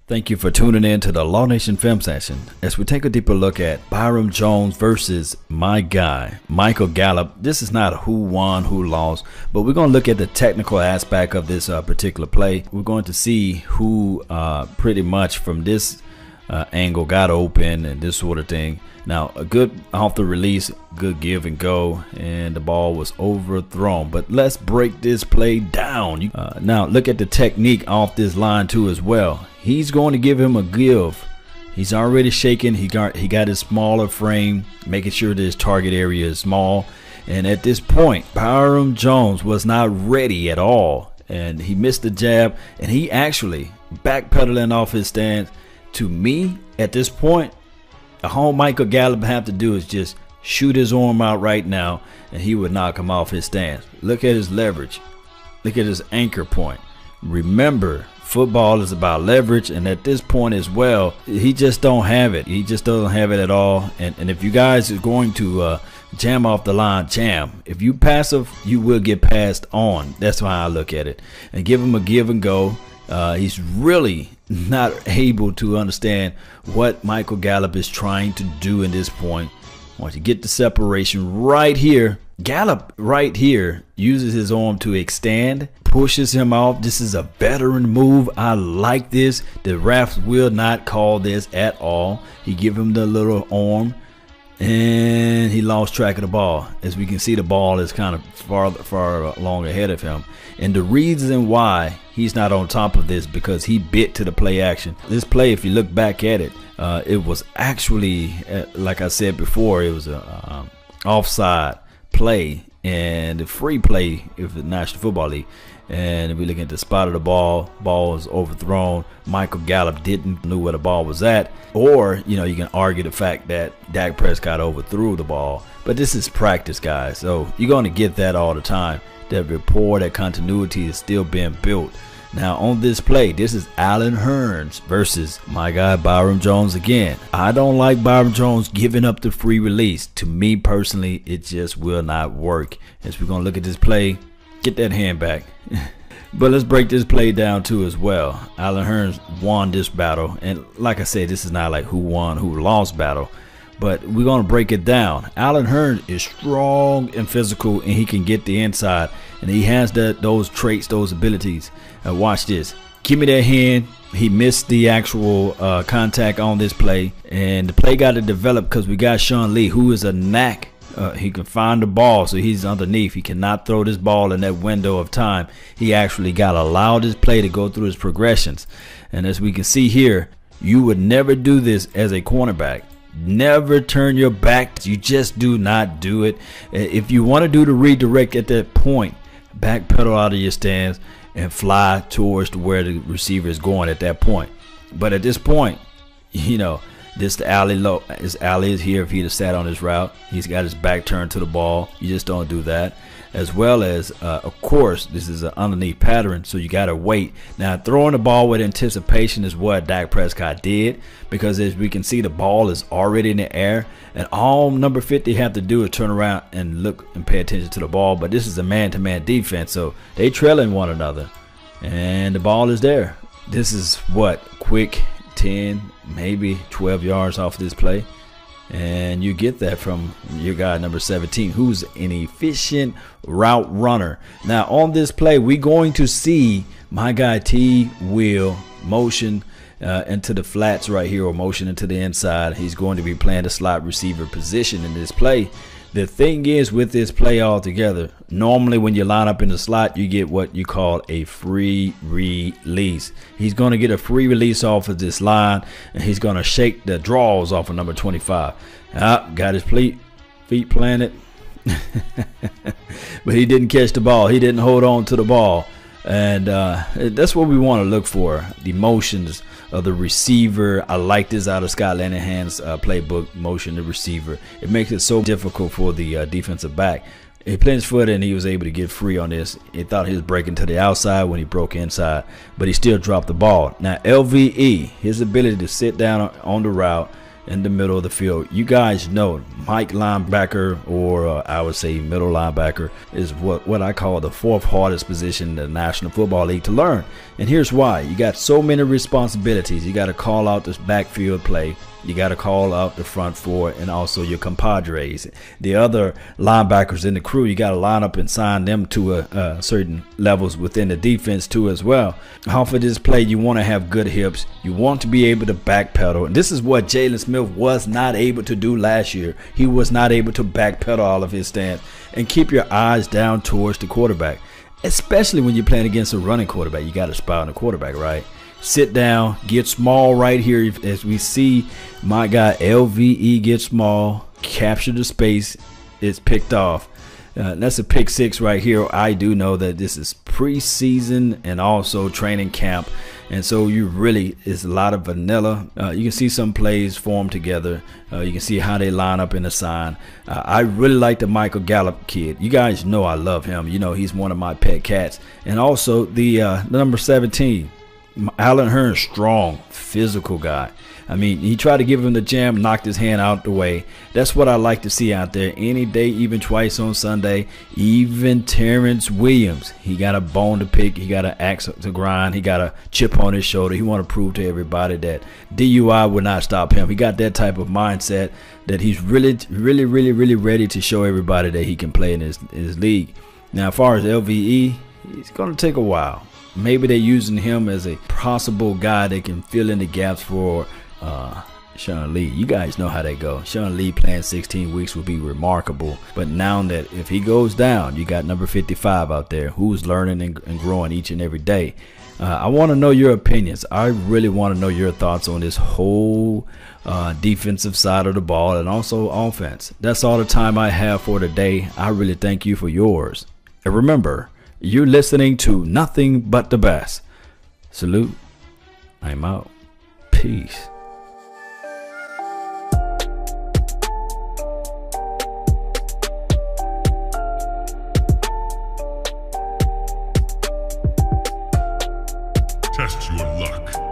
Thank you for tuning in to the Law Nation Film Session as we take a deeper look at Byron Jones versus my guy, Michael Gallup. This is not who won, who lost, but we're going to look at the technical aspect of this particular play. We're going to see who pretty much from this angle got open and this sort of thing. Now, a good off the release, good give and go, and the ball was overthrown. But let's break this play down. Now, look at the technique off this line too as well. He's going to give him a give. He's already shaking. He got his smaller frame, making sure that his target area is small. And at this point, Byron Jones was not ready at all, and he missed the jab. And he actually backpedaling off his stance. To me, at this point, all Michael Gallup have to do is just shoot his arm out right now, and he would knock him off his stance. Look at his leverage. Look at his anchor point. Remember, football is about leverage, and at this point as well, he just don't have it. He just doesn't have it at all. And if you guys are going to jam off the line, jam. If you passive, you will get passed on. That's how I look at it. And give him a give and go. He's really not able to understand what Michael Gallup is trying to do in this point. Once you get the separation right here, Gallup right here uses his arm to extend, pushes him off. This is a veteran move. I like this. The refs will not call this at all. He give him the little arm, and he lost track of the ball. As we can see, the ball is kind of far along ahead of him. And the reason why he's not on top of this, because he bit to the play action. This play, if you look back at it, it was actually, like I said before, it was a offside play and a free play of the National Football League. And if we look at the spot of the ball was overthrown. Michael Gallup didn't know where the ball was at. Or, you can argue the fact that Dak Prescott overthrew the ball. But this is practice, guys. So you're going to get that all the time. That rapport, that continuity is still being built. Now on this play, this is Allen Hurns versus my guy Byron Jones again. I don't like Byron Jones giving up the free release. To me personally, it just will not work. As we're going to look at this play, get that hand back. But let's break this play down too as well. Allen Hurns won this battle. And like I said, this is not like who won, who lost battle. But we're going to break it down. Allen Hurns is strong and physical, and he can get the inside. And he has those traits, those abilities. Watch this. Give me that hand. He missed the actual contact on this play. And the play got to develop because we got Sean Lee, who is a knack. He can find the ball, so he's underneath. He cannot throw this ball in that window of time. He actually got to allow this play to go through his progressions. And as we can see here, you would never do this as a cornerback. Never turn your back. You just do not do it. If you want to do the redirect at that point, backpedal out of your stance and fly towards where the receiver is going at that point. But at this point, this the alley low. His alley is here. If he'd have sat on his route, he's got his back turned to the ball. You just don't do that. As well as, of course, this is an underneath pattern, so you got to wait. Now, throwing the ball with anticipation is what Dak Prescott did, because as we can see, the ball is already in the air, and all number 50 have to do is turn around and look and pay attention to the ball. But this is a man-to-man defense, so they trailing one another, and the ball is there. This is what, quick 10, maybe 12 yards off this play. And you get that from your guy number 17, who's an efficient route runner. Now on this play, we're going to see my guy T will motion into the flats right here, or motion into the inside. He's going to be playing the slot receiver position in this play. The thing is with this play altogether, normally when you line up in the slot, you get what you call a free release. He's going to get a free release off of this line, and he's going to shake the draws off of number 25. Got his feet planted, but he didn't catch the ball. He didn't hold on to the ball. And that's what we want to look for, the motions of the receiver. I like this out of Scott Linehan's playbook, motion the receiver. It makes it so difficult for the defensive back. He played his foot and he was able to get free on this. He thought he was breaking to the outside when he broke inside, but he still dropped the ball. Now LVE, his ability to sit down on the route in the middle of the field. You guys know Mike linebacker, or I would say middle linebacker, is what I call the fourth hardest position in the National Football League to learn. And here's why. You got so many responsibilities. You got to call out this backfield play. You got to call out the front four and also your compadres. The other linebackers in the crew, you got to line up and sign them to certain levels within the defense too as well. Off of this play, you want to have good hips. You want to be able to backpedal. And this is what Jalen Smith was not able to do last year. He was not able to backpedal all of his stance. And keep your eyes down towards the quarterback. Especially when you're playing against a running quarterback. You got to spy on the quarterback, right? Sit down, get small right here. As we see my guy LVE get small, capture the space, it's picked off. That's a pick six right here. I do know that this is preseason and also training camp, and so it's a lot of vanilla. You can see some plays form together. You can see how they line up in the sign. I really like the Michael Gallup kid. You guys know I love him. You know he's one of my pet cats. And also the number 17. Alan Hurns, strong, physical guy. I mean, he tried to give him the jam, knocked his hand out the way. That's what I like to see out there any day, even twice on Sunday. Even Terrence Williams, he got a bone to pick. He got an axe to grind. He got a chip on his shoulder. He want to prove to everybody that DUI would not stop him. He got that type of mindset that he's really ready to show everybody that he can play in his league. Now, as far as LVE, it's going to take a while. Maybe they're using him as a possible guy that can fill in the gaps for Sean Lee. You guys know how they go. Sean Lee playing 16 weeks would be remarkable. But now that if he goes down, you got number 55 out there who's learning and growing each and every day. I want to know your opinions. I really want to know your thoughts on this whole defensive side of the ball and also offense. That's all the time I have for today. I really thank you for yours. And remember, you're listening to nothing but the best. Salute. I'm out. Peace. Test your luck.